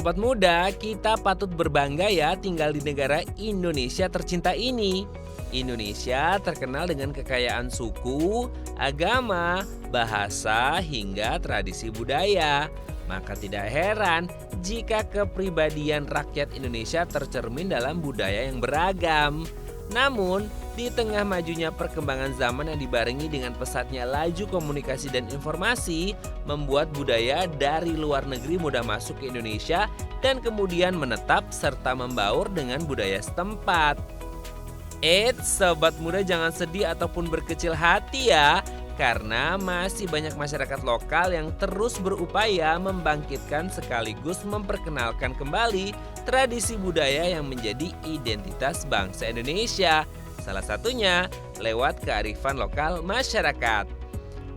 Sobat muda, kita patut berbangga ya tinggal di negara Indonesia tercinta ini. Indonesia terkenal dengan kekayaan suku, agama, bahasa, hingga tradisi budaya. Maka tidak heran jika kepribadian rakyat Indonesia tercermin dalam budaya yang beragam. Namun, di tengah majunya perkembangan zaman yang dibarengi dengan pesatnya laju komunikasi dan informasi, membuat budaya dari luar negeri mudah masuk ke Indonesia dan kemudian menetap serta membaur dengan budaya setempat. Sobat muda jangan sedih ataupun berkecil hati ya, karena masih banyak masyarakat lokal yang terus berupaya membangkitkan sekaligus memperkenalkan kembali tradisi budaya yang menjadi identitas bangsa Indonesia. Salah satunya lewat kearifan lokal masyarakat.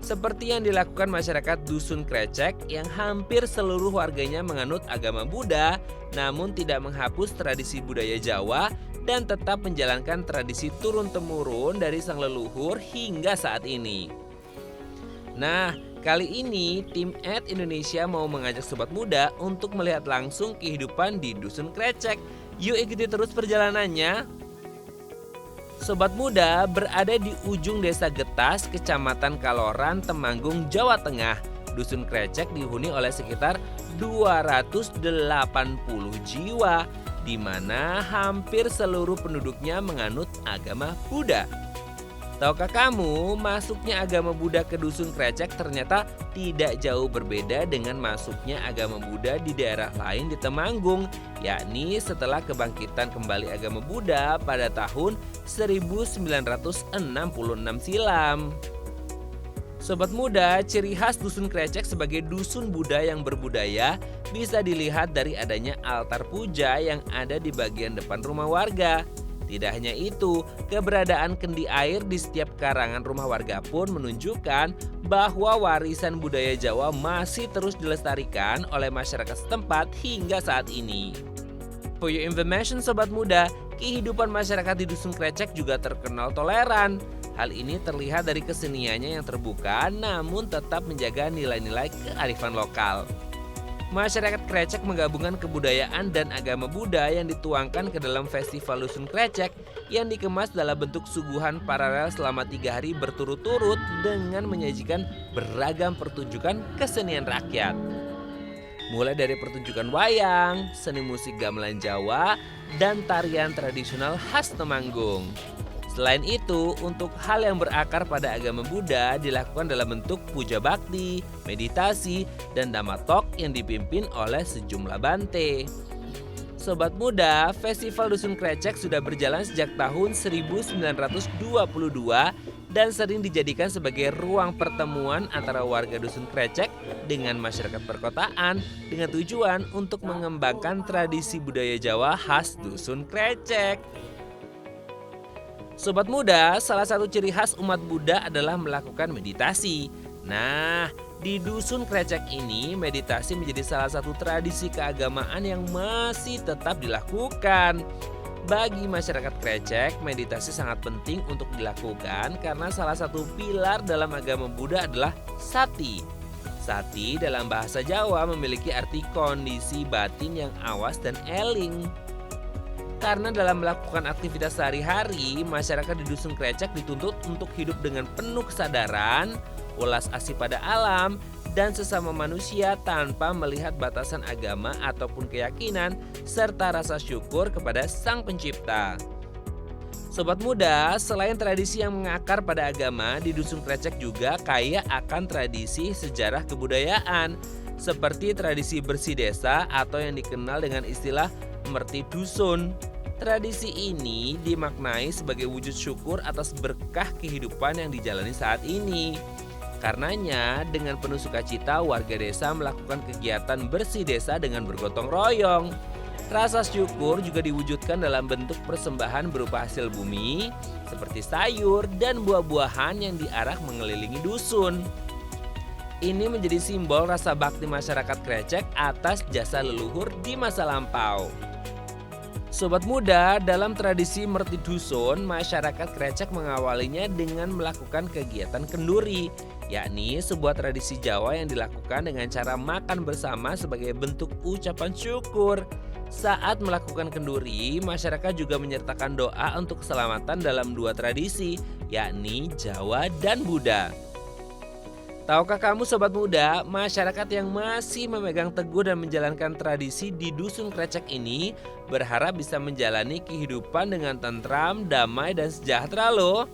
Seperti yang dilakukan masyarakat Dusun Krecek yang hampir seluruh warganya menganut agama Buddha, namun tidak menghapus tradisi budaya Jawa dan tetap menjalankan tradisi turun-temurun dari sang leluhur hingga saat ini. Nah, kali ini tim Indonesia mau mengajak sobat muda untuk melihat langsung kehidupan di Dusun Krecek. Yuk ikuti terus perjalanannya. Sobat muda berada di ujung desa Getas, kecamatan Kaloran, Temanggung, Jawa Tengah. Dusun Krecek dihuni oleh sekitar 280 jiwa, di mana hampir seluruh penduduknya menganut agama Buddha. Tahukah kamu, masuknya agama Buddha ke Dusun Krecek ternyata tidak jauh berbeda dengan masuknya agama Buddha di daerah lain di Temanggung, yakni setelah kebangkitan kembali agama Buddha pada tahun 1966 silam. Sobat muda, ciri khas Dusun Krecek sebagai dusun Buddha yang berbudaya bisa dilihat dari adanya altar puja yang ada di bagian depan rumah warga. Tidak hanya itu, keberadaan kendi air di setiap karangan rumah warga pun menunjukkan bahwa warisan budaya Jawa masih terus dilestarikan oleh masyarakat setempat hingga saat ini. For your information sobat muda, kehidupan masyarakat di Dusun Krecek juga terkenal toleran. Hal ini terlihat dari keseniannya yang terbuka namun tetap menjaga nilai-nilai kearifan lokal. Masyarakat Krecek menggabungkan kebudayaan dan agama Buddha yang dituangkan ke dalam festival Dusun Krecek yang dikemas dalam bentuk suguhan paralel selama 3 hari berturut-turut dengan menyajikan beragam pertunjukan kesenian rakyat. Mulai dari pertunjukan wayang, seni musik gamelan Jawa, dan tarian tradisional khas Temanggung. Selain itu, untuk hal yang berakar pada agama Buddha dilakukan dalam bentuk puja bakti, meditasi, dan dhamma talk yang dipimpin oleh sejumlah bante. Sobat muda, Festival Dusun Krecek sudah berjalan sejak tahun 1922 dan sering dijadikan sebagai ruang pertemuan antara warga Dusun Krecek dengan masyarakat perkotaan dengan tujuan untuk mengembangkan tradisi budaya Jawa khas Dusun Krecek. Sobat muda, salah satu ciri khas umat Buddha adalah melakukan meditasi. Nah, di Dusun Krecek ini meditasi menjadi salah satu tradisi keagamaan yang masih tetap dilakukan. Bagi masyarakat Krecek, meditasi sangat penting untuk dilakukan karena salah satu pilar dalam agama Buddha adalah sati. Sati dalam bahasa Jawa memiliki arti kondisi batin yang awas dan eling. Karena dalam melakukan aktivitas sehari-hari, masyarakat di Dusun Krecek dituntut untuk hidup dengan penuh kesadaran, ulas asih pada alam, dan sesama manusia tanpa melihat batasan agama ataupun keyakinan, serta rasa syukur kepada Sang Pencipta. Sobat muda, selain tradisi yang mengakar pada agama, di Dusun Krecek juga kaya akan tradisi sejarah kebudayaan, seperti tradisi bersih desa atau yang dikenal dengan istilah merti dusun. Tradisi ini dimaknai sebagai wujud syukur atas berkah kehidupan yang dijalani saat ini. Karenanya, dengan penuh sukacita warga desa melakukan kegiatan bersih desa dengan bergotong royong. Rasa syukur juga diwujudkan dalam bentuk persembahan berupa hasil bumi, seperti sayur dan buah-buahan yang diarak mengelilingi dusun. Ini menjadi simbol rasa bakti masyarakat Krecek atas jasa leluhur di masa lampau. Sobat muda, dalam tradisi merti dusun, masyarakat Krecek mengawalinya dengan melakukan kegiatan kenduri, yakni sebuah tradisi Jawa yang dilakukan dengan cara makan bersama sebagai bentuk ucapan syukur. Saat melakukan kenduri, masyarakat juga menyertakan doa untuk keselamatan dalam dua tradisi, yakni Jawa dan Buddha. Tahukah kamu sobat muda, masyarakat yang masih memegang teguh dan menjalankan tradisi di Dusun Krecek ini berharap bisa menjalani kehidupan dengan tentram, damai, dan sejahtera loh.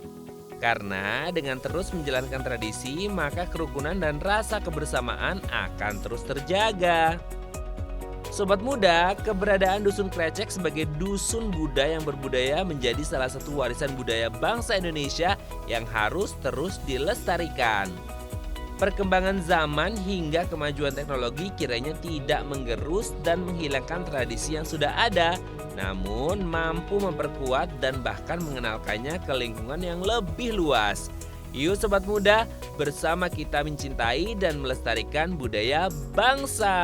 Karena dengan terus menjalankan tradisi, maka kerukunan dan rasa kebersamaan akan terus terjaga. Sobat muda, keberadaan Dusun Krecek sebagai dusun Buddha yang berbudaya menjadi salah satu warisan budaya bangsa Indonesia yang harus terus dilestarikan. Perkembangan zaman hingga kemajuan teknologi kiranya tidak menggerus dan menghilangkan tradisi yang sudah ada, namun mampu memperkuat dan bahkan mengenalkannya ke lingkungan yang lebih luas. Yuk sobat muda, bersama kita mencintai dan melestarikan budaya bangsa.